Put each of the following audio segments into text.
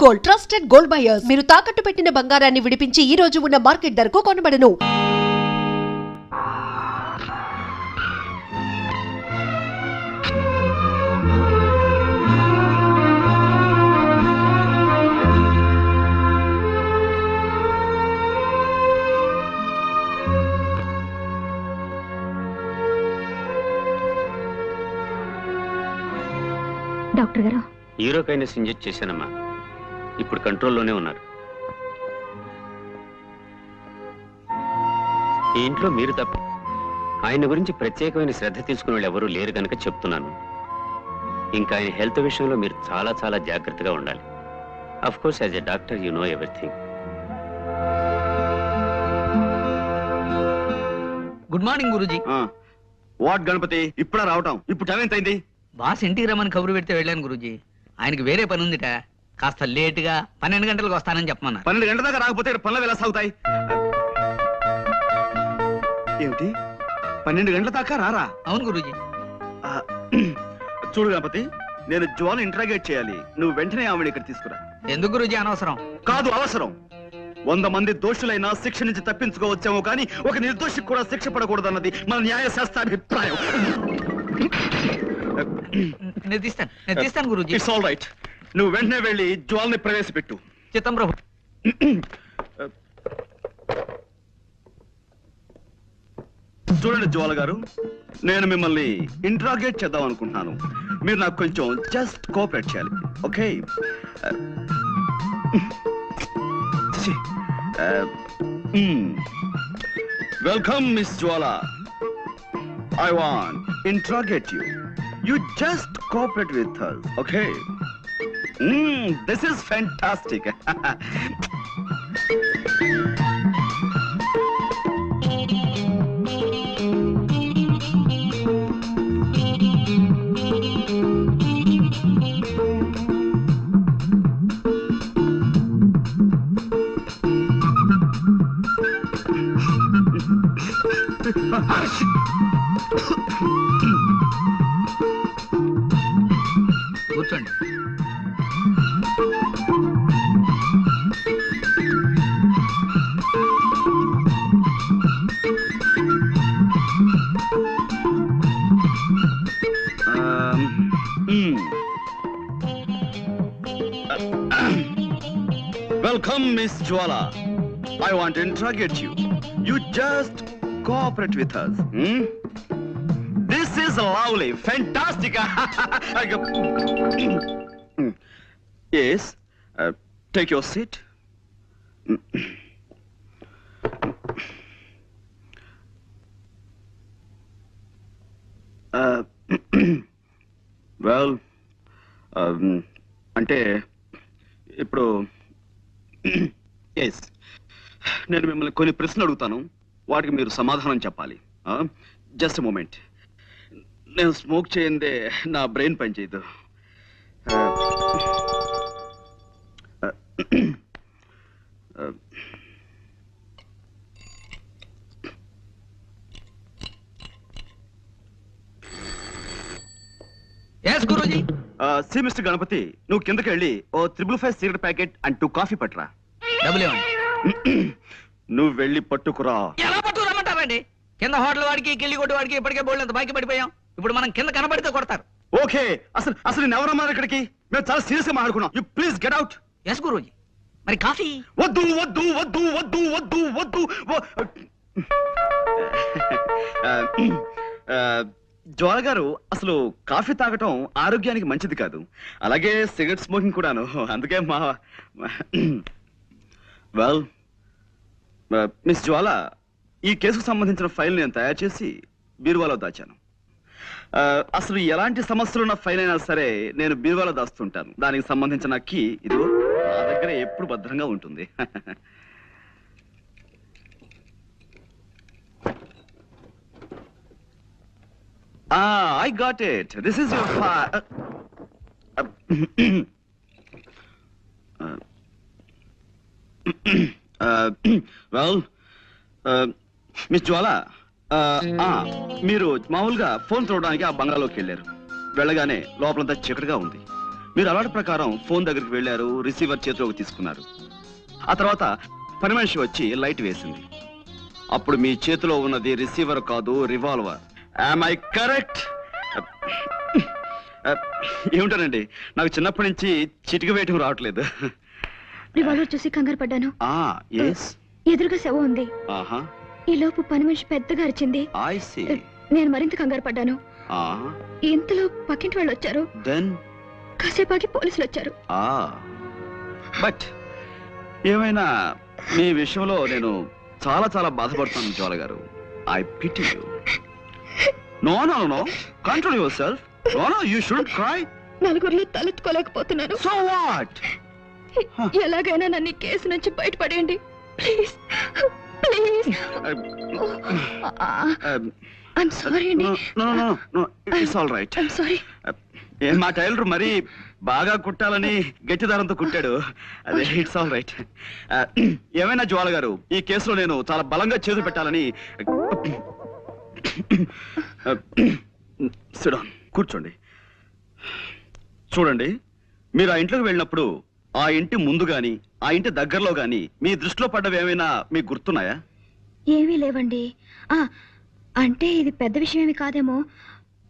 Gold, trusted gold buyers. మీరు తాకట్టు పెట్టిన బంగారాన్ని విడిపించి ఈ రోజు ఉన్న మార్కెట్ ధరకు కొనబడను. డాక్టర్ గారు, హీరోకైనస్ ఇంజెక్ట్ చేశానమ్మా. ఇప్పుడు కంట్రోల్లోనే ఉన్నారు. ఈ ఇంట్లో మీరు తప్ప ఆయన గురించి ప్రత్యేకమైన శ్రద్ధ తీసుకునే వాళ్ళు ఎవరూ లేరు కనుక చెప్తున్నాను. ఇంకా ఆయన హెల్త్ విషయంలో మీరు చాలా చాలా జాగ్రత్తగా ఉండాలి. Of course as a doctor you know everything. Good morning guruji. What Ganapathi, ఇప్పుడా రావటం? ఇప్పుడు టైం ఎంత అయింది? బాస్ ఇంటికి రమ్మని కబురు పెడితే వెళ్ళాను గురూజీ. ఆయనకి వేరే పని ఉందిట. కాస్త లేటుగా 12 గంటలకు వస్తానని చెప్పమన్నారు. 12 గంటల దాకా రాకపోతే పనులు ఎలా సాగుతాయి? ఏమిటి 12 గంటల దాకా రారా? అవును గురూజీ. చూడు గణపతి, నేను జ్వాల ఇంటరాగేట్ చేయాలి. నువ్వు వెంటనే ఆవిడ ఇక్కడ తీసుకురా. ఎందుకు గురూజీ? అనవసరం. కాదు, అవసరం. 100 మంది దోషులైనా శిక్ష నుంచి తప్పించుకోవచ్చేమో కానీ ఒక నిర్దోషికి కూడా శిక్ష పడకూడదన్నది మన న్యాయశాస్త్రాభిప్రాయం. నేను తీస్తాను గురూజీ. It's all right. నువ్వు వెంటనే వెళ్ళి జ్వాలని ప్రవేశపెట్టు. చిత్తం ప్రభు. చూడండి జ్వాల గారు, నేను మిమ్మల్ని ఇంట్రాగేట్ చేద్దాం అనుకుంటున్నాను. మీరు నాకు కొంచెం జస్ట్ కోఆపరేట్ చేయాలి, okay? Welcome miss Jwala. I want interrogate you. You just cooperate with us, okay? This is fantastic. కూర్చోండి. Welcome, Miss Jwala. I want to interrogate you. You just cooperate with us. This is lovely, fantastic. Yes, take your seat. Well, అంటే ఇప్పుడు yes, నేను మిమ్మల్ని కొన్ని ప్రశ్నలు అడుగుతాను, వాటికి మీరు సమాధానం చెప్పాలి. Just moment. నేను స్మోక్ చేయందే నా బ్రెయిన్ పనిచేయదు. గురూజీ. సి మిస్టర్ గణపతి, నువ్వు కిందకి వెళ్ళి ఓ 555 సిగరెట్ ప్యాకెట్ అండ్ 2 కాఫీ పట్టురా. డబ్బులు ఇవ్వండి. నువ్వు వెళ్ళి పట్టుకురా. ఎలా పట్టుకురమ్మంటారండి? కింద హోటల్ వాడికి, కిల్లి కొట్టు వాడికి ఇప్పటికే బోల్డ్ బాకీ పడిపోయాం. ఇప్పుడు మనం కింద కనబడితే కొడతారు. ఓకే, అసలు నేను ఎవరన్నారు ఇక్కడికి? మేము చాలా సీరియస్ గా మాట్లాడుకున్నాం. You please get out. Yes guruji. మరి కాఫీ? వద్దు వద్దు వద్దు వద్దు వద్దు వద్దు. జ్వాల గారు, అసలు కాఫీ తాగటం ఆరోగ్యానికి మంచిది కాదు. అలాగే సిగరెట్ స్మోకింగ్ కూడాను. అందుకే వెల్ మిస్ జ్వాల, ఈ కేసుకు సంబంధించిన ఫైల్ నేను తయారు చేసి బీరువాలో దాచాను. అసలు ఎలాంటి సమస్యలున్న ఫైల్ అయినా సరే నేను బీరువాలో దాస్తుంటాను. దానికి సంబంధించిన కీ ఇదిగో నా దగ్గర ఎప్పుడు భద్రంగా ఉంటుంది. I got it. This is your file. Well, Miss Jwala, మీరు మామూలుగా ఫోన్ చూడడానికి ఆ బంగాలోకి వెళ్ళారు. వెళ్ళగానే లోపలంతా చీకటిగా ఉంది. మీరు అలవాటు ప్రకారం ఫోన్ దగ్గరికి వెళ్ళారు, రిసీవర్ చేతిలోకి తీసుకున్నారు. ఆ తర్వాత పని మనిషి వచ్చి లైట్ వేసింది. అప్పుడు మీ చేతిలో ఉన్నది రిసీవర్ కాదు, రివాల్వర్. Am I correct? ఏమిటానండి, నాకు చిన్నప్పటి నుంచి చిటిక వేయటం రావట్లేదు. రివాల్వర్ చూసి కంగారు పడ్డాను. ఎదురుగా శవం ఉంది. ఈ లోపు పని మనిషి పెద్దగా అరిచింది. నేను మరింత కంగారు పడ్డాను. ఇంతలో పక్కింటి వాళ్ళు వచ్చారు. కాసేపాకి పోలీసులు వచ్చారు. బట్ ఏమైనా మీ విషయంలో నేను చాలా చాలా బాధపడుతున్నాను జ్వాల గారు. I pity you. No no no, control yourself. No no, you should cry. నలుగురిలో తలెత్తుకోలేకపోతున్నాను. So what? ఎలాగైనా నన్ను ఈ కేసు నుంచి బయటపడేయండి ప్లీజ్. ప్లీజ్. ఐమ్ సారీ అండి. No no no, it's all right. I'm sorry. మా టైలర్ మరి బాగా కుట్టాలని గట్టి దారంతో కుట్టాడు. అదే, ఇట్స్ ఆల్ రైట్. ఏమైనా జ్వాల గారు, ఈ కేసులో నేను చాలా బలంగా చేతులు పెట్టాలని. సిడౌన్, కూర్చోండి. చూడండి, మీరు ఆ ఇంట్లోకి వెళ్ళినప్పుడు ఆ ఇంటి ముందు గాని ఆ ఇంటి దగ్గరలో గాని మీ దృష్టిలో పడ్డవి ఏమైనా మీకు గుర్తున్నాయా? ఏమీ లేవండి. అంటే ఇది పెద్ద విషయం ఏమి కాదేమో.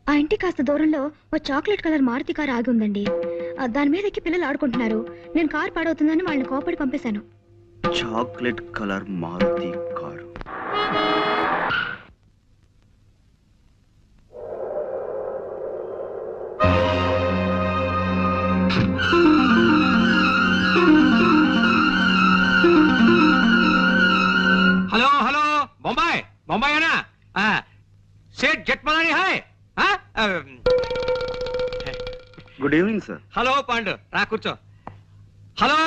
ఆ ఇంటి కాస్త దూరంలో ఓ చాక్లెట్ కలర్ మారుతి కారు ఆగి ఉందండి. దాని మీద ఎక్కి పిల్లలు ఆడుకుంటున్నారు. నేను కారు పాడవుతుందని వాళ్ళని కోపడి పంపేశాను. Chocolate colour Maruti car. Hello hello, Bombay Bombay है ना? सेठ जेठमलानी है? Good evening sir. Hello Pandu, రా కూర్చో. హలో,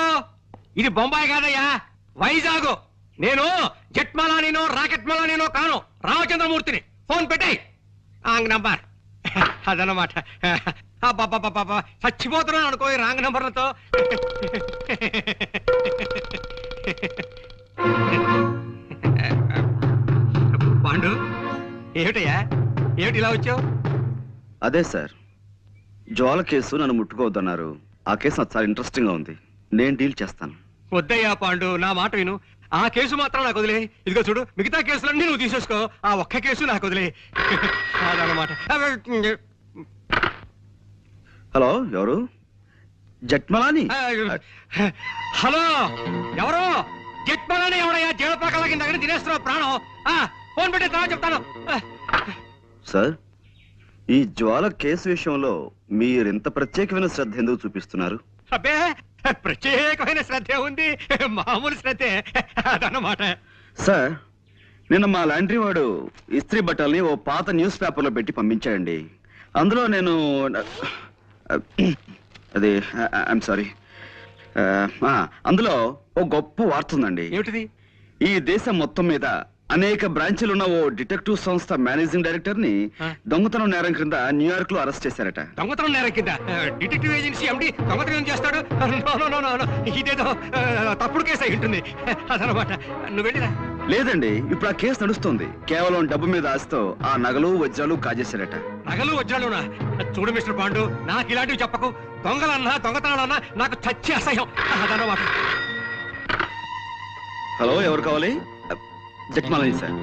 ఇది బొంబాయి కాదయ్యా, వైజాగ్. నేను జెట్మలానీనో రాకెట్మలానీనో కాను, రామచంద్రమూర్తిని. ఫోన్ పెట్టాయి రాంగ్ నంబర్. అదనమాట. చచ్చిపోతున్నాను అనుకో ఈ రాంగ్ నంబర్లతో. పాండు, ఏమిటయ్యా, ఏమిటి ఇలా వచ్చావు? అదే సార్, జ్వాల కేసు నన్ను ముట్టుకోవద్దన్నారు. ఆ కేసు నాకు చాలా ఇంట్రెస్టింగ్ గా ఉంది. నేను డీల్ చేస్తాను. వద్దయ్యా పాండు, నా మాట విను. ఆ కేసు మాత్రం నాకు వదిలే. ఇదిగో చూడు, మిగతా కేసులన్నీ నువ్వు తీసేసుకో. ఆ ఒక్క కేసు నాకు వదిలే. అదనమాట. హలో, ఎవరు? జట్మలాని? హలో, ఎవరు? జట్మలాని ఎవడయ్యా? జీవపాకల కింద తినేస్తున్నావు ప్రాణం. ఫోన్ పెట్టి తర్వాత చెప్తాను. సార్, ఈ జ్వాల కేసు విషయంలో మీరు ఎంత ప్రత్యేకమైన శ్రద్ధ ఎందుకు చూపిస్తున్నారు? అబ్బే, ప్రత్యేకమైన శ్రద్ధ ఉంది, మామూలు శ్రద్ధే. అదన్నమాట. సార్, నిన్న మా లాండ్రీ వాడు ఇస్త్రీ బట్టల్ని ఓ పాత న్యూస్ పేపర్లో పెట్టి పంపించాడండి. అందులో నేను అది ఐఎమ్ సారీ, అందులో ఓ గొప్ప వార్త ఉందండి. ఏమిటిది? ఈ దేశం మొత్తం మీద అనేక బ్రాంచీలు ఉన్న ఓ డిటెక్టివ్ సంస్థ మేనేజింగ్ డైరెక్టర్ ని దొంగతనం నేరం క్రింద న్యూయార్క్ లో అరెస్ట్ చేశారట. దొంగతనం నేరం కింద డిటెక్టివ్ ఏజెన్సీ ఎండి దొంగతనం చేస్తాడు? ఇదేదో తప్పుడు కేసు అయి ఉంటుంది. అదనమాట. నువ్వు వెళ్ళిరా. లేదండి, ఇప్పుడు ఆ కేసు నడుస్తుంది. కేవలం డబ్బు మీద ఆశతో ఆ నగలు వజ్రాలు కాజేశారట. నగలు వజ్రాలునా? చూడు మిస్టర్ పాండు, నాకు ఇలాంటివి చెప్పకు. దొంగలన్నా దొంగతనాలన్నా నాకు చచ్చి అసహ్యం. అదనమాట. హలో, ఎవరు కావాలి? జట్మలాని సార్.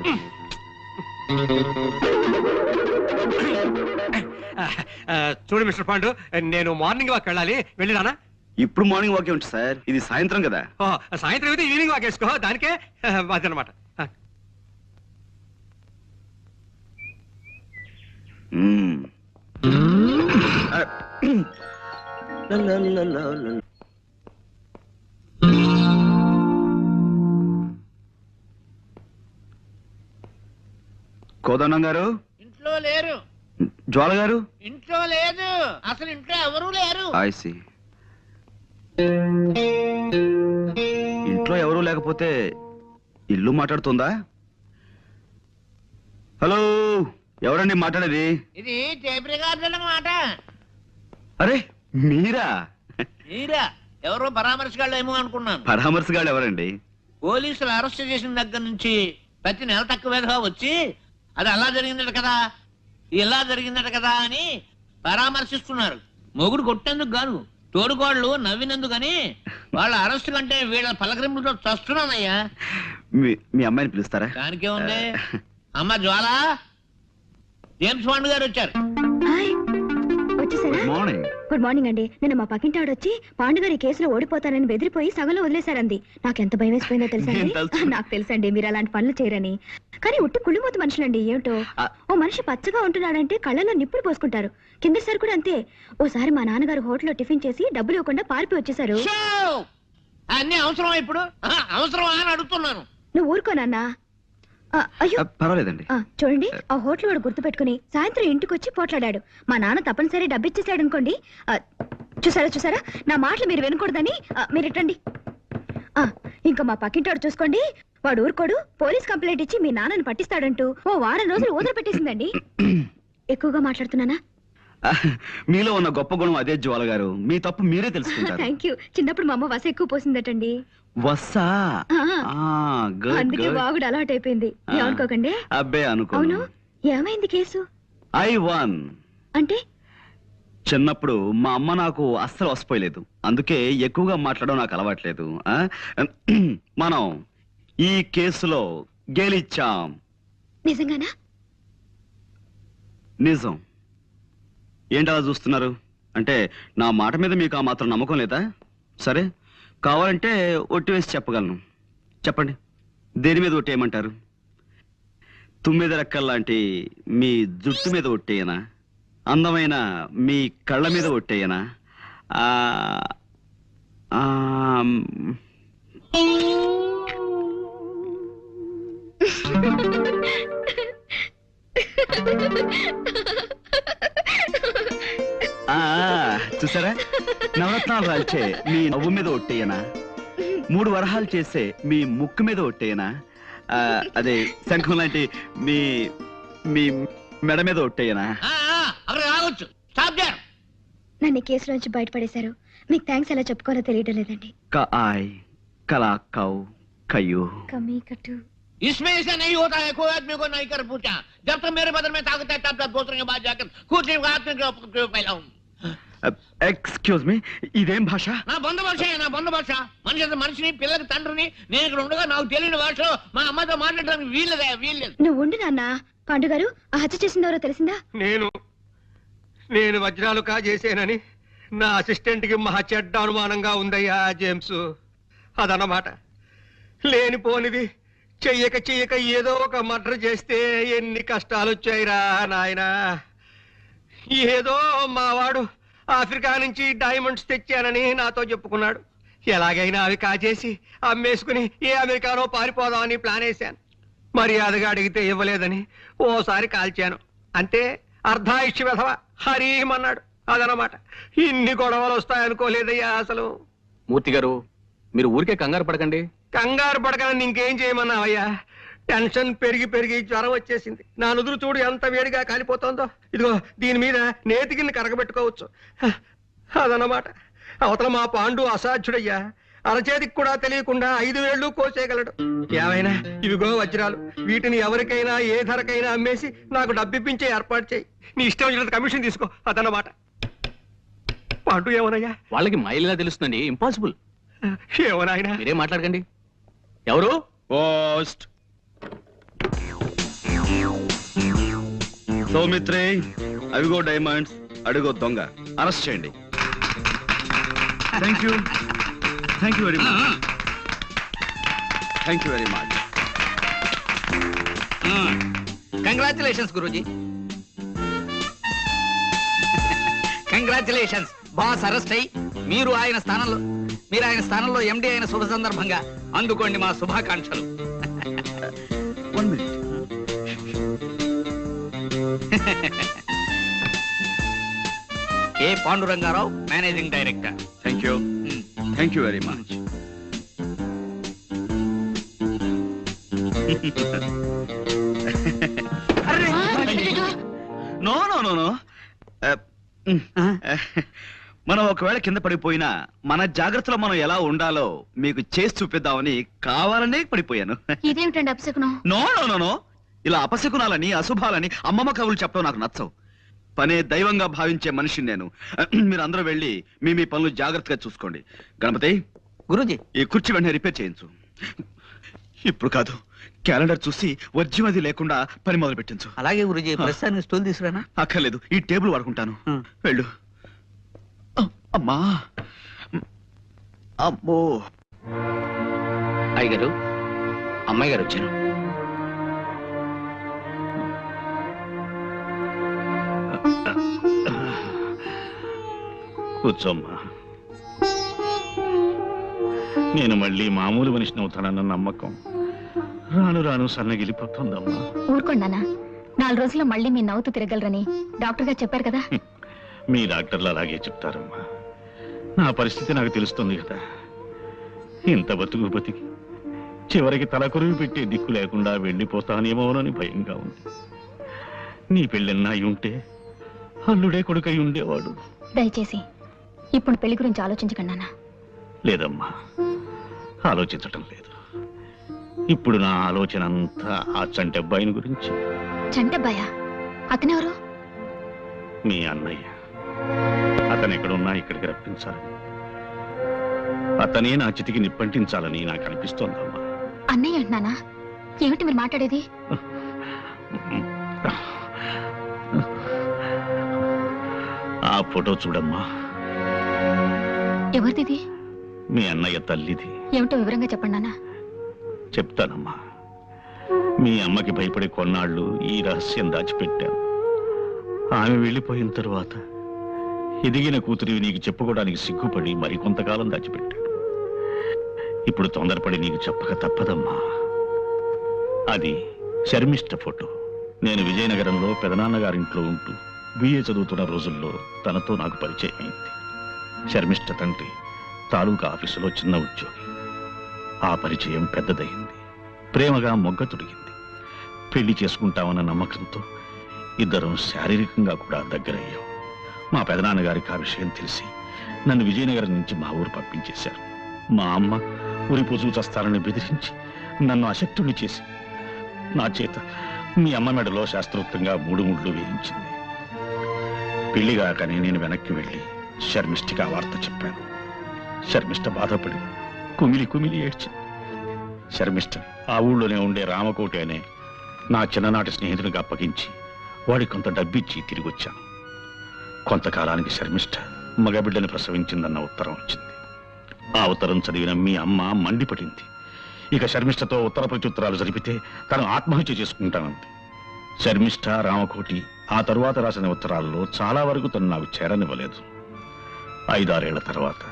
చూడు మిస్టర్ పాండు, నేను మార్నింగ్ వాక్ వెళ్ళాలి. వెళ్ళిరానా? ఇప్పుడు మార్నింగ్ వాక్ ఏమిటి సార్? ఇది సాయంత్రం కదా. సాయంత్రం అయితే ఈవినింగ్ వాక్ వేసుకో. దానికే అదనమాట. కోదండం గారు ఇంట్లో లేరు. జ్వాల గారు ఇంట్లో లేదు. అసలు ఇంట్లో ఎవరూ లేరు. I see. ఇంట్లో ఎవరూ లేకపోతే ఇల్లు మాట్లాడుతుందా? హలో, ఎవరండి మాట్లాడేది? ఇది టేప్ రికార్డుల మాట. అరే, మీరా? మీరా? ఎవరో పరామర్శగాళ్ళు ఏమో అనుకున్నాను. పరామర్శగాళ్ళు ఎవరండి? పోలీసులు అరెస్ట్ చేసిన దగ్గర నుంచి ప్రతి నెల తక్కువగా వచ్చి అది అలా జరిగిందట కదా, ఇలా జరిగిందట కదా అని పరామర్శిస్తున్నారు. మొగుడు కొట్టేందుకు గాను తోడుకోళ్ళు నవ్వినందుకని వాళ్ళ అరెస్ట్ కంటే వీళ్ళ పలకరింపులతో చస్తున్నానయ్యా. మీ అమ్మాయిని పిలుస్తారా? దానికే ఉంది. అమ్మ జ్వాల, జేమ్స్ బాండ్ గారు వచ్చారు. హాయ్, వచ్చేసారా? Good morning. గుడ్ మార్నింగ్ అండి. నిన్న మా పక్కింటి ఆవిడ వచ్చి పాండు గారి కేసులో ఓడిపోతానని బెదిరిపోయి సగంలో వదిలేశారండి. నాకు ఎంత భయం వేసిపోయిందో తెలుసా నేను తెలుసు. నాకు తెలుసండి మీరు అలాంటి పనులు చేయరని. కానీ ఉట్టి కుళ్ళిమూత మనుషులండి. ఏమిటో ఓ మనిషి పచ్చగా ఉంటున్నాడంటే కళ్ళలో నిప్పులు పోసుకుంటారు. కిందసారి కూడా అంతే. ఓసారి మా నాన్నగారు హోటల్లో టిఫిన్ చేసి డబ్బులు ఇవ్వకుండా పారిపోయి వచ్చేసారు. షో! అన్నీ అవసరమా ఇప్పుడు? అవసరమా అని అడుగుతున్నాను. నువ్వు ఊరుకోనన్నా. అయ్యో పర్వాలేదండి. చూడండి, ఆ హోటల్ వాడు గుర్తు పెట్టుకుని సాయంత్రం ఇంటికి వచ్చి పోట్లాడాడు. మా నాన్న తప్పనిసరి డబ్బు ఇచ్చేసాడు అనుకోండి. చూసారా నా మాటలు మీరు వినకూడదని మీరు ఇట్టండి. ఇంకా మా పక్కింటాడు చూసుకోండి, వాడు ఊరుకోడు. పోలీస్ కంప్లైంట్ ఇచ్చి మీ నాన్నని పట్టిస్తాడంటూ ఓ వారం రోజులు ఊదర పెట్టేసిందండి. ఎక్కువగా మాట్లాడుతున్నానా? మీలో ఉన్న గొప్ప గుణం అదే జ్వాల గారు. మీ తప్పు మీరే తెలుసుకుంటారు. Thank you. చిన్నప్పుడు మా అమ్మ వస ఎక్కువ పోసిందటండి. వస్సా? గుడ్ అందుకే గుడ్. బాగుడు అలవాటు అయిపోయింది. ఏమనుకోకండి. అబ్బే అనుకో. అవును, ఏమైంది కేసు? I one. అంటే చిన్నప్పుడు మా అమ్మ నాకు అస్సలు వసిపోయలేదు. అందుకే ఎక్కువగా మాట్లాడడం నాకు అలవాట్లేదు. మనం ఈ కేసులో గెలిచాం. నిజంగానా? నిజం. ఏంటి అలా చూస్తున్నారు? అంటే నా మాట మీద మీకు ఆ మాత్రం నమ్మకం లేదా? సరే, కావాలంటే ఒట్టి వేసి చెప్పగలను. చెప్పండి, దేని మీద ఒట్టేయమంటారు? తుమ్మిద రెక్కల్లాంటి మీ జుట్టు మీద ఒట్టేయనా? అందమైన మీ కళ్ళ మీద ఒట్టేయనా? చూసారా, నవరత్నాలు రాల్చే మీ నవ్వు మీద ఒట్టేయనా? 3 వరహాలు చేసే మీ ముక్కు మీద ఒట్టేయనా? అదే శంఖం లాంటి మీ మీ మెడ మీద ఒట్టేయనా? అక్కడ రావచ్చు. Stop there. నన్ను ఈ కేసులోంచి బయటపడేశారు. మీకు థ్యాంక్స్ ఎలా చెప్పుకోవాలో తెలియడం లేదండి. కాయ్ కలా కౌ కయ్యూ కమీ కట్టు. इसमें ऐसा नहीं होता है, कोई आदमी को नहीं कर पूछा। जब तक मेरे बदन में ताकत है तब तक दूसरों के बाद जाकर खुद ही हाथ में फैलाऊं। ఎక్స్క్యూజ్ మీ, ఇదేం భాష? నా బంధు భాష, నా బంధు భాష. మనిషిని పిల్లకి తండ్రిని నేను ఇక్కడ ఉండగా నాకు తెలియని భాషలో మా అమ్మతో మాట్లాడడానికి వీల్లేదు. నువ్వు ఉండు నాన్న. పాండు గారు, ఆ హత్య చేసిందెవరో తెలిసిందా? నేను వజ్రాలు కాజేసానని నా అసిస్టెంట్ కి మహా చెడ్డ అనుమానంగా ఉందయ్యా జేమ్స్. అదన్నమాట. లేనిపోనిది చెయ్యక ఏదో ఒక మర్డర్ చేస్తే ఎన్ని కష్టాలు వచ్చాయిరా నాయనా. ఏదో మావాడు ఆఫ్రికా నుంచి డైమండ్స్ తెచ్చానని నాతో చెప్పుకున్నాడు. ఎలాగైనా అవి కాచేసి అమ్మేసుకుని ఏ అమెరికాలో పారిపోదామని ప్లాన్ వేశాను. మర్యాదగా అడిగితే ఇవ్వలేదని ఓసారి కాల్చాను. అంతే, అర్ధాయుష్య వెధవ హరీమన్నాడు. అదనమాట. ఇన్ని గొడవలు వస్తాయనుకోలేదయ్యా అసలు. మూర్తి గారు, మీరు ఊరికే కంగారు పడకండి. కంగారు పడకని ఇంకేం చేయమన్నావయ్యా? టెన్షన్ పెరిగి జ్వరం వచ్చేసింది. నా నుదురు చూడు ఎంత వేడిగా కాలిపోతుందో. ఇదిగో దీని మీద నేతికిని కరగబెట్టుకోవచ్చు. అదన్నమాట. అవతల మా పాండు అసాధ్యుడయ్యా. అరచేతికి కూడా తెలియకుండా 5 వేళ్ళు కోసేయగలడు. ఏమైనా ఇవిగో వజ్రాలు. వీటిని ఎవరికైనా ఏ ధరకైనా అమ్మేసి నాకు డబ్బిప్పించే ఏర్పాటు చేయి. నీ ఇష్టం వచ్చినంత కమిషన్ తీసుకో. అదన్నమాట. పాండు ఏమోనయ్యా? వాళ్ళకి మైలుగా తెలుస్తుందండి. ఇంపాసిబుల్. ఏమోనాయనా? మీరేం మాట్లాడకండి. ఎవరు? పోస్ట్. సౌమిత్రి, అవిగో డైమండ్స్, అడుగో దొంగ. అరెస్ట్ చేయండి. Thank you very much. Thank you very much. Congratulations Guruji. Congratulations. Boss arrest అయ్యి మీరు ఆయన స్థానంలో ఎండి అయిన శుభ సందర్భంగా అందుకోండి మా శుభాకాంక్షలు. 1 minute. A Pandurangarao, managing director. Thank you very much. No no no no. మనం ఒకవేళ కింద పడిపోయినా మన జాగ్రత్తలో మనం ఎలా ఉండాలో మీకు చేసి చూపిద్దామని కావాలనే పడిపోయాను. ఇదేమిటండి అపశకునం? No no no no. ఇలా అపశకునాలని అశుభాలని అమ్మమ్మ కవులు చెప్పడం నాకు నచ్చవు. పనే దైవంగా భావించే మనిషిని నేను. మీరు అందరూ వెళ్ళి మీ పనులు జాగ్రత్తగా చూసుకోండి. గణపతి, గురూజీ, ఈ కుర్చీ వెంటనే రిపేర్ చేయించు. ఇప్పుడు కాదు, క్యాలెండర్ చూసి వర్జ్యం లేకుండా పని మొదలు పెట్టించు. అలాగే గురూజీ. ప్రస్తుతానికి స్టూల్ తీసుకురానా? అక్కర్లేదు, ఈ టేబుల్ వాడుకుంటాను. వెళ్ళు. అమ్మా, అమ్మో. అయ్యగారు, అమ్మాయి గారు వచ్చారు. కూర్చోమ్మా. నేను మళ్ళీ మామూలు మనిషిని అవుతానన్న నమ్మకం రాను రాను సన్నగిలిపోతుందమ్మా. ఊరుకోండానా, 4 రోజుల్లో మళ్ళీ మీ నవ్వుతూ తిరగలరని డాక్టర్ గారు చెప్పారు కదా. మీ డాక్టర్లు అలాగే చెప్తారమ్మా. నా పరిస్థితి నాకు తెలుస్తుంది కదా. ఇంత బతికి చివరికి తలకొరివి పెట్టే దిక్కు లేకుండా వెళ్ళిపోతానేమోనని భయంగా ఉంది. నీ పెళ్ళన్నా అయి ఉంటే అల్లుడే కొడుకై ఉండేవాడు. దయచేసి ఇప్పుడు పెళ్లి గురించి ఆలోచించకండి నాన్న. లేదమ్మా, ఆలోచించటం లేదు. ఇప్పుడు నా ఆలోచన అంతా ఆ చంటి అబ్బాయిని గురించి. చంటబ్బాయా? అతనెవరు? మీ అన్నయ్య. అతను ఎక్కడున్నా ఇక్కడికి రప్పించాలి. అతనే నా చితికి నిప్పంటించాలని నాకు అనిపిస్తోందమ్మా. అన్నయ్య అంటున్నానా? ఏమిటి మీరు మాట్లాడేది? ఆ ఫోటో చూడమ్మా. ఎవరిది? మీ అన్నయ్య తల్లిది. ఏమిటో వివరంగా చెప్పండి నాన్న. చెప్తానమ్మా. మీ అమ్మకి భయపడి కొన్నాళ్ళు ఈ రహస్యం దాచిపెట్టాను. ఆమె వెళ్ళిపోయిన తరువాత ఎదిగిన కూతురివి నీకు చెప్పుకోవడానికి సిగ్గుపడి మరికొంతకాలం దాచిపెట్టాడు. ఇప్పుడు తొందరపడి నీకు చెప్పక తప్పదమ్మా. అది శర్మిష్ట ఫోటో. నేను విజయనగరంలో పెదనాన్నగారింట్లో ఉంటూ బిఏ చదువుతున్న రోజుల్లో తనతో నాకు పరిచయం అయింది. శర్మిష్ట తండ్రి తాలూకా ఆఫీసులో చిన్న ఉద్యోగి. ఆ పరిచయం పెద్దదయింది. ప్రేమగా మొగ్గ తొడిగింది. పెళ్లి చేసుకుంటామన్న నమ్మకంతో ఇద్దరం శారీరకంగా కూడా దగ్గరయ్యాం. మా పెదనాన్నగారికి ఆ విషయం తెలిసి నన్ను విజయనగరం నుంచి మా ఊరు పంపించేశారు. మా అమ్మ ఉరిపోజు చస్తానని బెదిరించి నన్ను అశక్తుణ్ణి చేసి నా చేత మీ అమ్మ మెడలో శాస్త్రోక్తంగా 3 ముళ్ళు వేయించింది. పెళ్లిగాకనే నేను వెనక్కి వెళ్ళి శర్మిష్ఠకి ఆ వార్త చెప్పాను. శర్మిష్ఠ బాధపడి కుమిలి ఏడ్చింది. శర్మిష్ఠ ఆ ఊళ్ళోనే ఉండే రామకోటి అనే నా చిన్ననాటి స్నేహితునికి అప్పగించి వాడికి కొంత డబ్బిచ్చి తిరిగి వచ్చాను. కొంతకాలానికి శర్మిష్ఠ మగబిడ్డని ప్రసవించిందన్న ఉత్తరం వచ్చింది. ఆ ఉత్తరం చదివిన మీ అమ్మ మండిపడింది. ఇక శర్మిష్ఠతో ఉత్తర ప్రత్యుత్తరాలు జరిపితే తను ఆత్మహత్య చేసుకుంటానంది. శర్మిష్ఠ, రామకోటి ఆ తరువాత రాసిన ఉత్తరాల్లో చాలా వరకు తను నాకు చేరనివ్వలేదు. 5-6 ఏళ్ల తర్వాత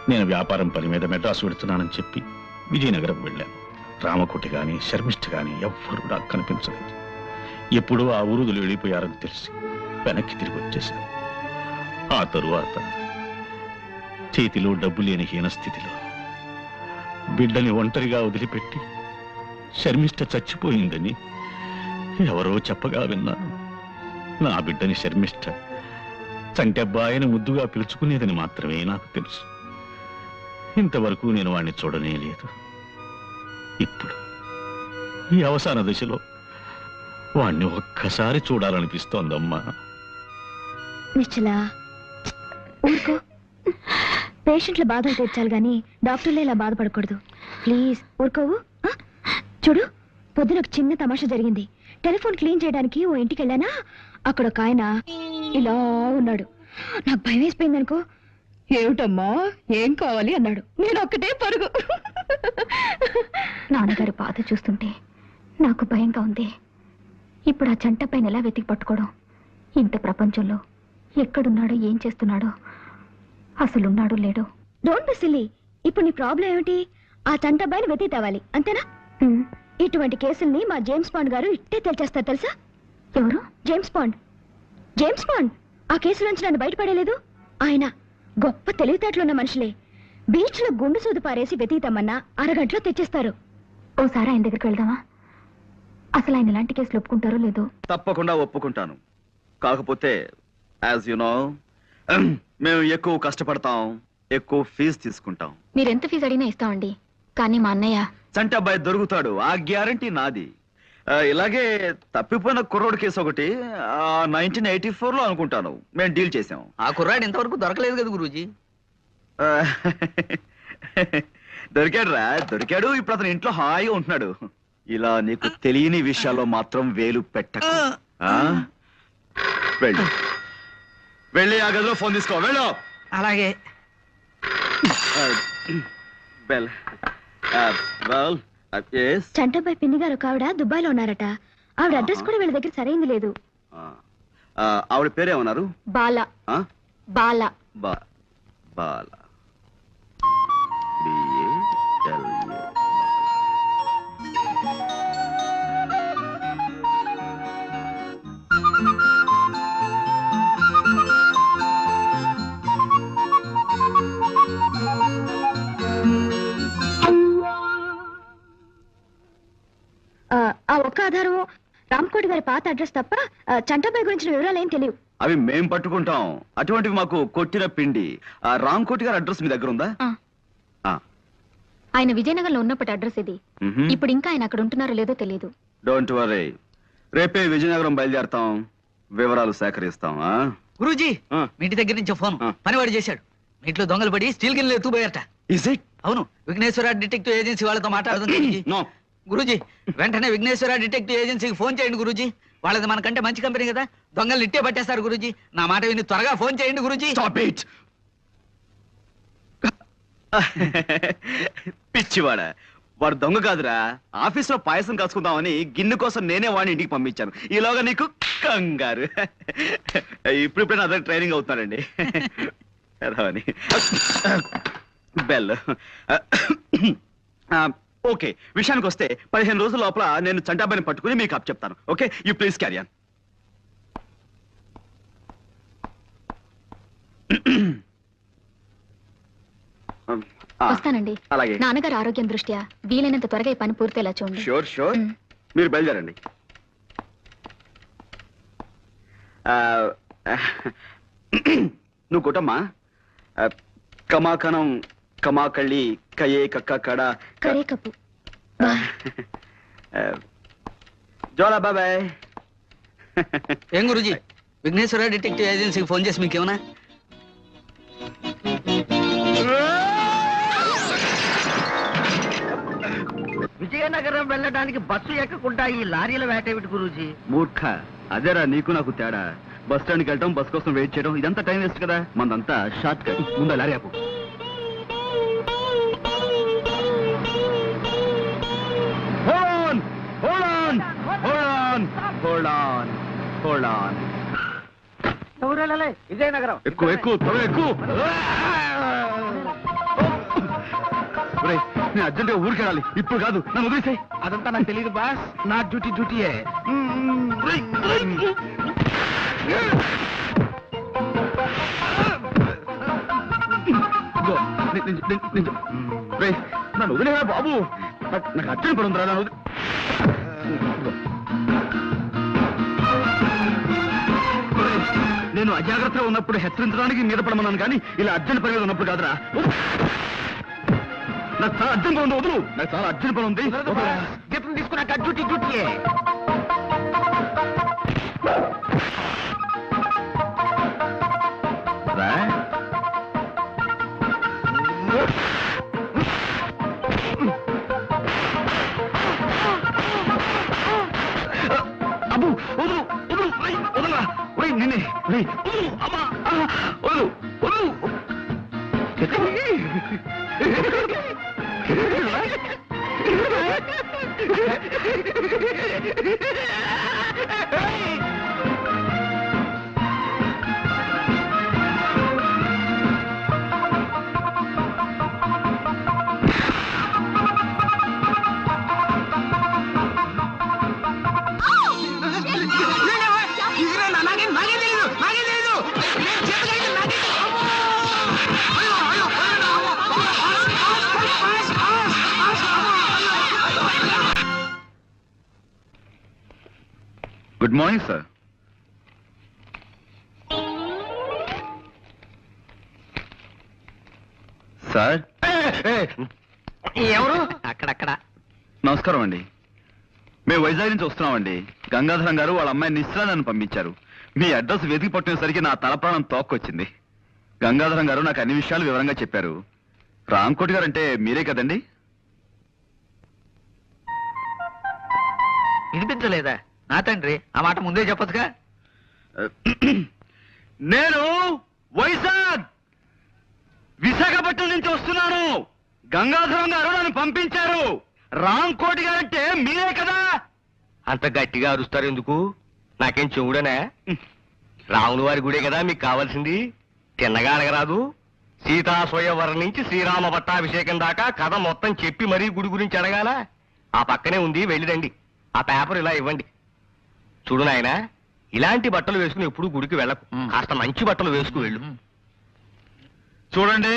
నేను వ్యాపారం పని మీద మెడ్రాసు వెడుతున్నానని చెప్పి విజయనగరం వెళ్ళాను. రామకోటి గాని శర్మిష్ఠ గాని ఎవ్వరూ నాకు కనిపించలేదు. ఎప్పుడూ ఆ ఊరుదులు వెళ్ళిపోయారని తెలిసి వెనక్కి తిరిగి వచ్చేశాను. ఆ తరువాత చేతిలో డబ్బు లేని హీనస్థితిలో బిడ్డని ఒంటరిగా వదిలిపెట్టి శర్మిష్ఠ చచ్చిపోయిందని ఎవరో చెప్పగా విన్నాను. నా బిడ్డని శర్మిష్ఠ చంటబ్బాయిని ముద్దుగా పిలుచుకునేదని మాత్రమే నాకు తెలుసు. ఇంతవరకు నేను వాణ్ణి చూడనే లేదు. ఇప్పుడు ఈ అవసాన దశలో వాణ్ణి ఒక్కసారి చూడాలనిపిస్తోందమ్మా. నిశ్చలా, ఊరుకో. పేషెంట్ల బాధలు తీర్చాలి గాని డాక్టర్లే ఇలా బాధపడకూడదు. ప్లీజ్ ఊరుకోవు. చూడు, పొద్దున ఒక చిన్న తమాషా జరిగింది. టెలిఫోన్ క్లీన్ చేయడానికి ఓ ఇంటికి వెళ్ళానా, అక్కడ ఒక ఆయన ఇలా ఉన్నాడు. నాకు భయం వేసిపోయింది అనుకో. ఏమిటమ్మా, ఏం కావాలి అన్నాడు. నేను ఒక్కటే పరుగు. నాన్నగారు బాధ చూస్తుంటే నాకు భయంగా ఉంది. ఇప్పుడు ఆ జంట పైన ఎలా వెతికి పట్టుకోవడం? ఇంత ప్రపంచంలో ఎక్కడున్నాడో, ఏం చేస్తున్నాడో, అసలున్నాడో లేడో. Don't be silly. ఇప్పుడు నీ ప్రాబ్లం ఏమిటి? ఆ చంటబ్బాయిని వెతికి తేవాలి, అంతేనా? ఇటువంటి కేసుల్ని మా జేమ్స్ బాండ్ గారు ఇట్టే తెలిచేస్తారు తెలుసా? ఎవరు? James bond. జేమ్స్ బాండ్ ఆ కేసులోంచి నన్ను బయటపడలేదు. ఆయన గొప్ప తెలివితేటలున్న మనుషులే. బీచ్ లో గుండు సూది పారేసి వెతీతమ్మన్నా అరగంటలో తెచ్చేస్తారు. ఓసారి ఆయన దగ్గరికి వెళ్దామా? అసలు ఆయన ఇలాంటి కేసులు ఒప్పుకుంటారో లేదో. తప్పకుండా ఒప్పుకుంటాను. కాకపోతే యాజ్ యు నో, మేము ఎక్కువ కష్టపడతాం, ఎక్కువ ఫీజు తీసుకుంటాం. మీరెంత ఫీజు అడిగినా ఇస్తామండి. కానీ మా అన్నయ్య చంటి అబ్బాయి దొరుకుతాడు, ఆ గ్యారంటీ నాది. ఇలాగే తప్పిపోయిన కుర్రోడ్ కేసు ఒకటి 1984లో అనుకుంటాను మేము డీల్ చేసాం. ఆ కుర్రాడు ఇంతవరకు దొరకలేదు కదా గురూజీ. ఆ, దొరికాడు. ఇప్పుడు అతను ఇంట్లో హాయిగా ఉంటున్నాడు. ఇలా నీకు తెలియని విషయాల్లో మాత్రం వేలు పెట్టకు. ఆ? వెళ్ళి ఆ గదిలో ఫోన్ తీసుకో. వెళ్ళు. అలాగే. బెల్. Well, yes. చంటబాయ్ పిన్ని గారు ఒక ఆవిడ దుబాయ్ లో ఉన్నారట. ఆవిడ అడ్రస్ కూడా వీళ్ళ దగ్గర సరైంది లేదు. ఆవిడ పేరేమన్నారు? బాలా. ఆ? బాలా. బాల. B-A-L-A. ఆ ఒక్క ఆధారం రామ్కోటి గారి పాత అడ్రస్ తప్ప చంటబాయ్ గురించిన వివరాలు ఏం తెలియవు. అవి మేం పట్టుకుంటాం. అటువంటివి మాకు కొట్టిన పిండి. రామ్కోటి గారి అడ్రస్ మీ దగ్గర ఉందా? ఆయన విజయనగరంలో ఉన్నప్పటి అడ్రస్ ఇది. ఇప్పుడు ఇంకా ఆయన అక్కడ ఉంటున్నారో లేదో తెలియదు. డోంట్ వరీ, రేపే విజయనగరం బయలుదేరతాం, వివరాలు సేకరిస్తాం. గురూజీ, ఆ. మీ ఇంటి దగ్గర నుంచి ఫోన్ ఆ. పనివాడు చేశాడు. మీ ఇంట్లో దొంగలు పడి స్టీల్ గిన్నెలు ఎత్తుపోయారట. Is it? అవును, విఘ్నేశ్వర డిటెక్టివ్ ఏజెన్సీ వాళ్ళతో మాట్లాడుతుంది. No. గురూజీ, వెంటనే విఘ్నేశ్వర డిటెక్టివ్ ఏజెన్సీకి ఫోన్ చేయండి గురూజీ. వాళ్ళది మనకంటే మంచి కంపెనీ కదా, దొంగలు ఇట్టే పట్టేస్తారు గురూజీ. నా మాట విని త్వరగా ఫోన్ చేయండి గురూజీ. Stop it. పిచ్చివాడా, వాడు దొంగ కాదురా. ఆఫీస్ లో పాయసం కాసుకుందామని గిన్నె కోసం నేనే వాడిని ఇంటికి పంపించాను. ఈలోగా నీకు కంగారు. ఇప్పుడిప్పుడే అదే ట్రైనింగ్ అవుతున్నాడండి. అని బెల్. ఓకే, విషయానికి వస్తే 15 రోజుల లోపల నేను చంటాబాయిని పట్టుకుని మీకు అప్ చెప్తాను. Okay, you please carry on. వస్తానండి. అలాగే. నాన్నగారు ఆరోగ్యం దృష్ట్యా వీలైనంత త్వరగా ఈ పని పూర్తయ్యేలా చూడండి. Sure sure. మ్. మీరు బయలుదేరండి. నువ్వు కొట్టమ్మా. కమాకణం కమాకళ్ళి కయే కక్క కడ కరే కప్పు. జోలా బాబాయ్. ఏం గురూజీ, విఘ్నేశ్వర డిటెక్టివ్ ఏజెన్సీకి ఫోన్ చేసి మీకేమన్నా? విజయనగరం వెళ్ళడానికి బస్సు ఎక్కకుండా ఈ లారీల వేటేమిటి గురూజీ? మూర్ఖ, అదేరా నీకు నాకు తేడా. బస్ స్టాండ్కి వెళ్ళటం, బస్ కోసం వెయిట్ చేయడం, ఇదంతా టైం వేస్ట్ కదా. మనదంతా షార్ట్ కట్. ముందు లారీ ఆపు. Hold on. విజయనగరం. ఎక్కువ త్వరగా ఎక్కువ. నేను అర్జెంట్ గా ఊరికి వెళ్ళాలి. ఇప్పుడు కాదు, నన్ను వదిలేసాయి. అదంతా నాకు తెలియదు బాస్, నా డ్యూటీయే. నన్ను వదిలేవా బాబు. నాకు అర్జెంట్ పడి ఉందిరా. నన్ను నేను అజాగ్రత్తగా ఉన్నప్పుడు హెచ్చరించడానికి మీద పడమన్నాను, కానీ ఇలా అర్జెంట్ పని మీద ఉన్నప్పుడు కాదురా. నాకు చాలా అర్జెంట్ పని ఉంది, వదులు. నాకు చాలా అర్జెంట్ పని ఉంది. జీతం తీసుకున్నాక డ్యూటీయే. రా. అబ్బు, వదులు వదులు, వదలరా. నిన్నే వదులు. అమ్మా, వదులు వదులు. Good morning sir. సార్, ఎవరు? అక్కడక్కడ. నమస్కారం అండి. మేము వైజాగ్ నుంచి వస్తున్నామండి. గంగాధరం గారు వాళ్ళ అమ్మాయి నిశ్చల నన్ను పంపించారు. మీ అడ్రస్ వెతికి పట్టినసరికి నా తల ప్రాణం తోక్కొచ్చింది. గంగాధరం గారు నాకు అన్ని విషయాలు వివరంగా చెప్పారు. రాంకోటి గారు అంటే మీరే కదండి? వినిపించలేదా నా తండ్రి? ఆ మాట ముందే చెప్పొచ్చుగా. నేను వైజాగ్ విశాఖపట్నం నుంచి వస్తున్నాను. గంగాధరం గారు నన్ను పంపించారు. రాంకోటి గారు అంటే మీరే కదా? అంత గట్టిగా అరుస్తారు ఎందుకు? నాకేం చెవుడనా? రాముని వారి గుడే కదా మీకు కావాల్సింది. తిన్నగా అడగరాదు. సీతా స్వయంవరం నుంచి శ్రీరామ పట్టాభిషేకం దాకా కథ మొత్తం చెప్పి మరీ గుడి గురించి అడగాల. ఆ పక్కనే ఉంది, వెళ్ళిరండి. ఆ పేపర్ ఇలా ఇవ్వండి. చూడు నాయనా, ఇలాంటి బట్టలు వేసుకుని ఎప్పుడు గుడికి వెళ్ళకు. కాస్త మంచి బట్టలు వేసుకు వెళ్ళు. చూడండి,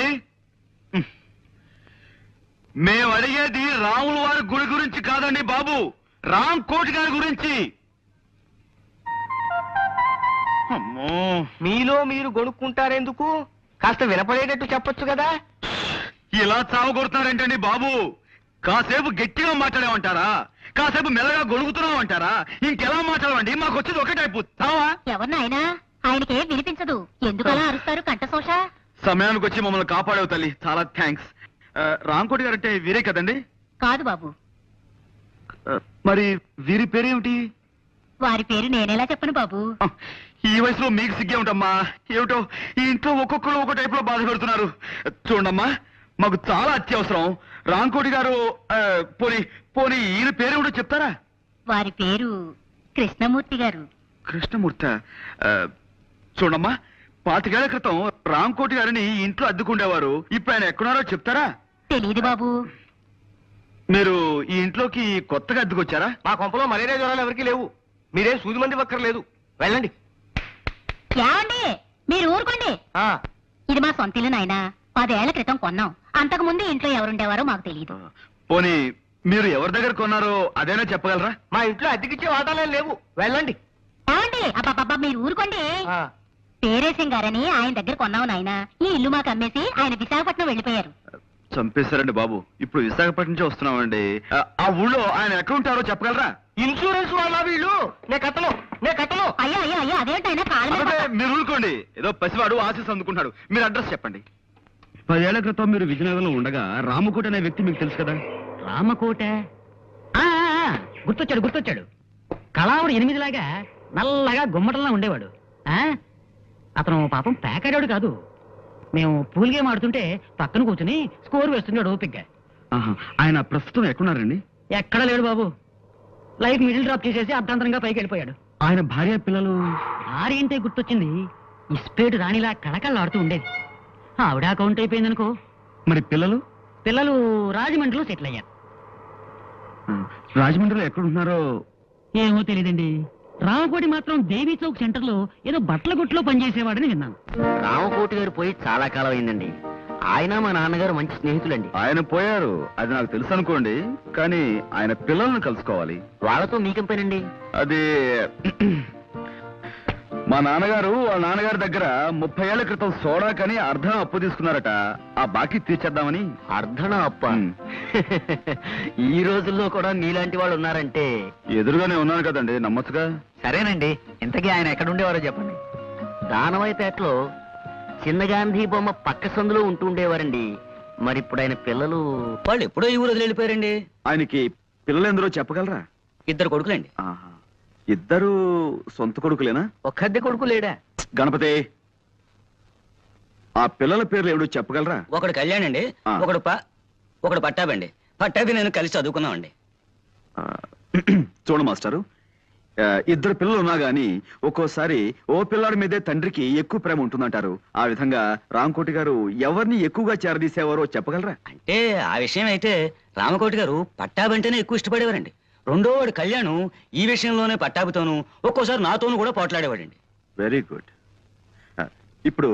మేము అడిగేది రాముల వారి గుడి గురించి కాదండి బాబు, రాంకోటి గారి గురించి. అమ్మో, మీలో మీరు గొనుక్కుంటారెందుకు? కాస్త వినపడేటట్టు చెప్పొచ్చు కదా. ఇలా చావు కొడుతున్నారేంటండి బాబు? కాసేపు గట్టిగా మాట్లాడేమంటారా? కాసేపు మెల్లగా గొడుగుతున్నామంటారా? ఇంకెలా మాట్లాడమండి? మాకు వచ్చేది ఒకటే అయిపోతావా? ఎవరినైనా ఆయనకే వినిపించదు. ఎందుకలా అరుస్తారు కంఠశోష? సమయానికి వచ్చి మమ్మల్ని కాపాడేవు తల్లి, చాలా థ్యాంక్స్. రాంకోటి గారు అంటే వీరే కదండి? కాదు బాబు, మరి వీరి పేరేమిటి? వారి పేరు నేనెలా చెప్పను బాబు. ఈ వయసులో మీకు సిగ్గే ఉంటామ్మా. ఏమిటో ఈ ఇంట్లో ఒక్కొక్కరు ఒక టైప్ లో బాధ పెడుతున్నారు. చూడమ్మా, మాకు చాలా అత్యవసరం. రాంకోటి గారు పోనీ పోనీ ఈయన పేరేమిటో చెప్తారా? వారి పేరు కృష్ణమూర్తి గారు. కృష్ణమూర్తి. చూడమ్మా, 25 ఏళ్ల క్రితం రాంకోటి గారిని ఈ ఇంట్లో అద్దుకుండేవారు. ఇప్పుడు ఆయన ఎక్కడున్నారో చెప్తారా? తెలీదు బాబు. మీరు ఈ ఇంట్లోకి కొత్తగా అద్దుకొచ్చారా? మా కొంపలో మలేరియా జ్వరాలు ఎవరికీ లేవు. మీరేం సూది మంది ఒక్కర్లేదు. వెళ్ళండి. ఏమండి, మీరు ఊరుకోండి. ఇది మా సొంత ఇల్లు నాయనా. 10 ఏళ్ల క్రితం కొన్నాం. అంతకు ముందు ఇంట్లో ఎవరుండేవారో మాకు తెలియదు. పోనీ మీరు ఎవరి దగ్గర కొన్నారో అదేనా చెప్పగలరా? మా ఇంట్లో అద్దెకిచ్చే వాటాలే లేవు. వెళ్ళండి. ఏమండి, అబ్బా మీరు ఊరుకోండి. పేరేశం గారని ఆయన దగ్గర కొన్నావు నాయనా. ఈ ఇల్లు మాకు అమ్మేసి ఆయన విశాఖపట్నం వెళ్ళిపోయారు. చంపేశారండి బాబు. ఇప్పుడు విశాఖపట్నం నుంచి వస్తున్నామండి. ఆ ఊళ్ళో ఆయన ఎక్కడ ఉంటారో చెప్పగలరా? ఇన్సూరెన్స్ వాళ్ళ వీళ్ళు. నే కట్టను. అయ్యో అయ్యో అయ్యో, అదేంటైనా కాళ్ళ మీద అదే, మీరు ఊరుకోండి. ఏదో పసివాడు ఆశీస్ అందుకుంటాడు. మీరు అడ్రస్ చెప్పండి. 10 ఏళ్ల క్రితం మీరు విజయనగరంలో ఉండగా రామకోట అనే వ్యక్తి మీకు తెలుసు కదా? రామకోట గుర్తొచ్చాడు. కళావుడు 8లాగా నల్లగా గుమ్మటంలా ఉండేవాడు. అతను పాపం పేకాడాడు కాదు. మేము పూల్ గేమ్ ఆడుతుంటే పక్కన కూర్చుని స్కోర్ వేస్తున్నాడు ఓపిగ్గా. ఆయన ప్రస్తుతం ఎక్కడున్నారండి? ఎక్కడ లేడు బాబు. లైఫ్ మిడిల్ డ్రాప్ చేసేసి అర్ధాంతరంగా పైకి వెళ్ళిపోయాడు. ఆయన భార్య పిల్లలు? భార్య గుర్తొచ్చింది. ఇస్పేటు రాణిలా కళకళలాడుతూ ఉండేది. ఆవిడ అకౌంట్ అయిపోయిందనుకో. మరి పిల్లలు? పిల్లలు రాజమండ్రిలో సెటిల్ అయ్యారు. రాజమండ్రిలో ఎక్కడున్నారో ఏమో తెలియదండి. రామకోటి మాత్రం దేవీ చౌక్ సెంటర్ లో ఏదో బట్టల కొట్టులో పనిచేసేవాడని విన్నాను. రామకోటి గారు పోయి చాలా కాలం అయిందండి. ఆయన మా నాన్నగారు మంచి స్నేహితులండి. ఆయన పోయారు, అది నాకు తెలుసు అనుకోండి. కానీ ఆయన పిల్లలను కలుసుకోవాలి. వాళ్ళతో మీకేం పనండి? అది మా నాన్నగారు వాళ్ళ నాన్నగారి దగ్గర 30 ఏళ్ల క్రితం సోడా కని అర్ధం అప్పు తీసుకున్నారట. ఆ బాకీ తీర్చేద్దామని. అర్ధన అప్ప? ఈ రోజుల్లో కూడా మీలాంటి వాళ్ళు ఉన్నారంటే. ఎదురుగానే ఉన్నాను కదండి, నమ్మచ్చుగా. సరేనండి, ఇంతకీ ఆయన ఎక్కడుండేవారో చెప్పండి. దానవైపేటలో చిన్న గాంధీ బొమ్మ పక్క సందులో ఉంటుండేవారండి. మరి ఇప్పుడు ఆయన పిల్లలు? వాళ్ళు ఎప్పుడో ఈ ఊరు వదిలి వెళ్ళిపోయారండి. ఆయనకి పిల్లలు ఎందరో చెప్పగలరా? 2 కొడుకులండి. ఆహా. ఇద్దరు సొంత కొడుకులేనా? ఒక్కద్దె కొడుకు లేడా? గణపతి, ఆ పిల్లల పేర్లు ఏమిటో చెప్పగలరా? ఒకడు కళ్యాణ్ అండి, ఆ. ఒకడు పట్టాబండి. పట్టాభి నేను కలిసి చదువుకున్నామండి. చూడు మాస్టారు, 2 పిల్లలు ఉన్నా గాని ఒక్కోసారి ఓ పిల్లాడి మీదే తండ్రికి ఎక్కువ ప్రేమ ఉంటుందంటారు. ఆ విధంగా రాంకోటి గారు ఎవరిని ఎక్కువగా చేరదీసేవారో చెప్పగలరా? అంటే ఆ విషయం అయితే రామకోటి గారు పట్టాబంటేనే ఎక్కువ ఇష్టపడేవారండి. రెండోవాడు కళ్యాణ్ ఈ విషయంలోనే పట్టాభితోనూ ఒక్కోసారి నాతోనూ కూడా పోట్లాడేవాడండి. Very good. ఇప్పుడు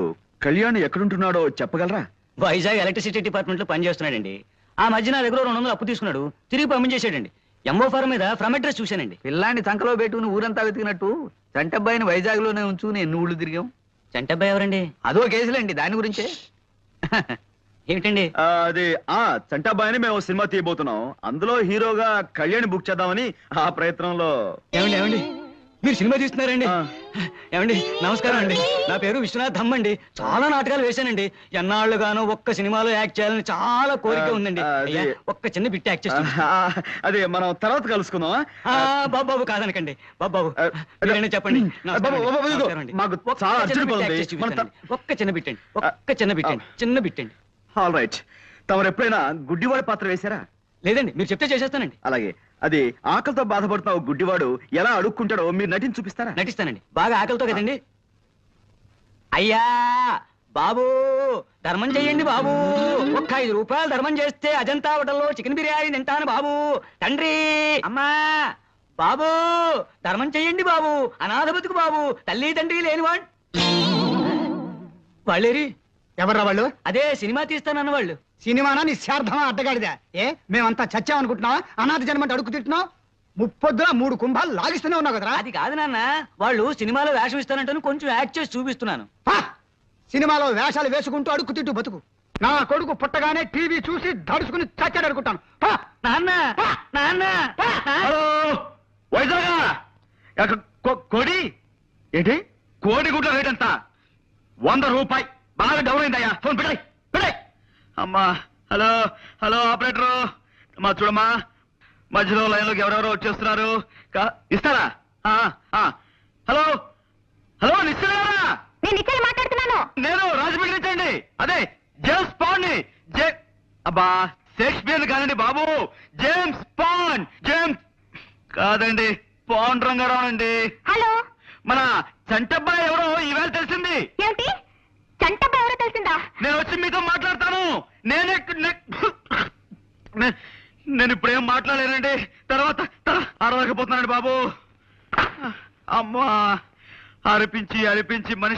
కళ్యాణ్ ఎక్కడుంటున్నాడో చెప్పగలరా? వైజాగ్ ఎలక్ట్రిసిటీ డిపార్ట్మెంట్ లో పనిచేస్తున్నాడండి. ఆ మధ్య నా దగ్గర 200 అప్పు తీసుకున్నాడు, తిరిగి పంపించేసాడండి. ఎంఓ ఫారం మీద ఫ్రమ్ అడ్రస్ చూశానండి. పిల్లాన్ని సంకలో పెట్టుకుని ఊరంతా వెతికినట్టు చంటబ్బాయిని వైజాగ్ లోనే ఉంచుకుని ఎన్ని ఊళ్ళు తిరిగాం. చంటబ్బాయి ఎవరండి? అదో కేసులేండి, దాని గురించే. ఏమిటండి అది చంటాబాయ్ అని మేము సినిమా తీయబోతున్నాం. అందులో హీరోగా కళ్యాణ్ బుక్ చేద్దామని ఆ ప్రయత్నంలో. ఏమండి మీరు సినిమా తీస్తున్నారండి? ఆ. ఏమండి నమస్కారం అండి. నా పేరు విశ్వనాథ్ ధమ్ అండి. చాలా నాటకాలు వేశానండి. ఎన్నాళ్ళుగానో ఒక్క సినిమాలో యాక్ట్ చేయాలని చాలా కోరిక ఉందండి. అయ్యా, ఒక్క చిన్న బిట్ యాక్ట్ చేస్తాను. అదే మనం తర్వాత కలుసుకుందాం. బాబు కాదనకండి. బాబు మీరైనా చెప్పండి. నమస్కారం అండి. మాకు ఒక్క చాలా చిన్న అర్జెంట్ bit పని act ఉంది. చేసి చూపిస్తానండి. ఒక్క చిన్న బిట్టండి. ఒక్క చిన్న బిట్టండి. చిన్న బిట్టండి. All right. తమరు ఎప్పుడైనా గుడ్డివాడి పాత్ర వేశారా? లేదండి, మీరు చెప్తే చేసేస్తానండి. అలాగే అది ఆకలితో బాధపడుతున్న ఒక గుడ్డివాడు ఎలా అడుక్కుంటాడో మీరు నటించి చూపిస్తారా? నటిస్తానండి. బాగా ఆకలితో కదండి. అయ్యా బాబు ధర్మం చెయ్యండి బాబు. ఒక్క 5 రూపాయలు ధర్మం చేస్తే అజంతా హోటల్లో చికెన్ బిర్యానీ తింటాను బాబు. తండ్రి అమ్మా బాబు ధర్మం చెయ్యండి బాబు. అనాథ బతుకు బాబు. తల్లి తండ్రి లేనివాడు. వాళ్ళేరి ఎవర్రా వాళ్ళు? అదే సినిమా తీస్తానన్న వాళ్ళు. సినిమానా నీ శార్థమా అడ్డగాడిదా? మేమంతా చచ్చామనుకుంటున్నావా? అనాథ జన్మంటే అడుగు తింటున్నావు. ముప్పొద్దున 3 కుంభాలు లాగిస్తూనే ఉన్నావు కదరా. అది కాదు నాన్న, వాళ్ళు సినిమాలో వేషం ఇస్తానంటాను, కొంచెం యాక్ట్ చేసి చూపిస్తున్నాను. సినిమాలో వేషాలు వేసుకుంటూ అడుక్కు తింటూ బతుకు. నా కొడుకు పుట్టగానే టీవీ చూసి దడుచుకుని చచ్చాడు అనుకుంటాను. నాన్న నాన్న హలో వైజాగ్ కోడి ఏంటి? కోడి గుడ్ల రేట్ ఎంత? 100 రూపాయి. బాగా డౌన్ అయిందయ్యా. ఫోన్ పెట్టాయి పెట్టాయి. అమ్మా హలో హలో ఆపరేటరు, మా చూడమ్మా మధ్యలో లైన్లోకి ఎవరెవరో వచ్చేస్తున్నారు. ఇస్తారా? హలో హలో నిశ్చయరా? నేను ఇక్కడ మాట్లాడుతున్నాను. నేను రాజమండ్రి నుంచి అండి. అదే జేమ్స్ పాండ్ ని. అబ్బా షేక్స్పియర్ కాదండి బాబు, జేమ్స్ పాండ్. జేమ్స్ కాదండి, పాండ్ రంగారావు అండి. హలో, మన చంటబ్బాయి ఎవరో ఈవేళ తెలిసింది. ఏమిటి? చంటబ్బా ఎవరో తెలిసిందా? నేను వచ్చి మీతో మాట్లాడతాను. నేను ఇప్పుడేం మాట్లాడలేనండి. తర్వాత అరవకపోతున్నానండి బాబు. అమ్మా అరిపించి మనిషి